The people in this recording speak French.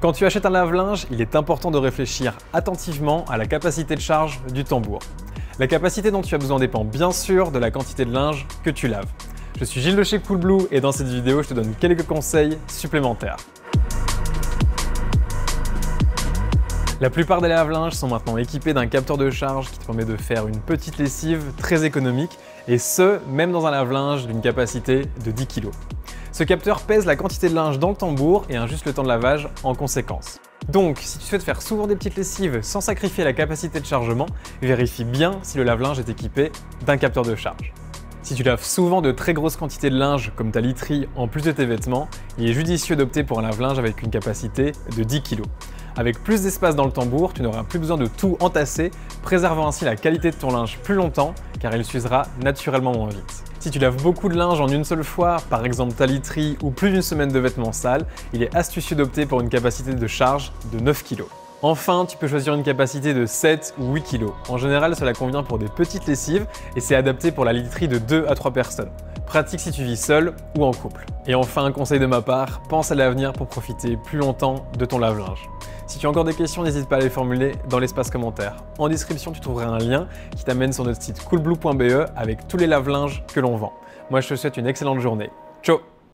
Quand tu achètes un lave-linge, il est important de réfléchir attentivement à la capacité de charge du tambour. La capacité dont tu as besoin dépend bien sûr de la quantité de linge que tu laves. Je suis Gilles de chez Coolblue et dans cette vidéo, je te donne quelques conseils supplémentaires. La plupart des lave-linges sont maintenant équipés d'un capteur de charge qui te permet de faire une petite lessive très économique et ce, même dans un lave-linge d'une capacité de 10 kg. Ce capteur pèse la quantité de linge dans le tambour et ajuste le temps de lavage en conséquence. Donc, si tu souhaites faire souvent des petites lessives sans sacrifier la capacité de chargement, vérifie bien si le lave-linge est équipé d'un capteur de charge. Si tu laves souvent de très grosses quantités de linge comme ta literie en plus de tes vêtements, il est judicieux d'opter pour un lave-linge avec une capacité de 10 kg. Avec plus d'espace dans le tambour, tu n'auras plus besoin de tout entasser, préservant ainsi la qualité de ton linge plus longtemps car il s'usera naturellement moins vite. Si tu laves beaucoup de linge en une seule fois, par exemple ta literie ou plus d'une semaine de vêtements sales, il est astucieux d'opter pour une capacité de charge de 9 kg. Enfin, tu peux choisir une capacité de 7 ou 8 kg. En général, cela convient pour des petites lessives et c'est adapté pour la literie de 2 à 3 personnes. Pratique si tu vis seul ou en couple. Et enfin, un conseil de ma part, pense à l'avenir pour profiter plus longtemps de ton lave-linge. Si tu as encore des questions, n'hésite pas à les formuler dans l'espace commentaire. En description, tu trouveras un lien qui t'amène sur notre site coolblue.be avec tous les lave-linges que l'on vend. Moi, je te souhaite une excellente journée. Ciao!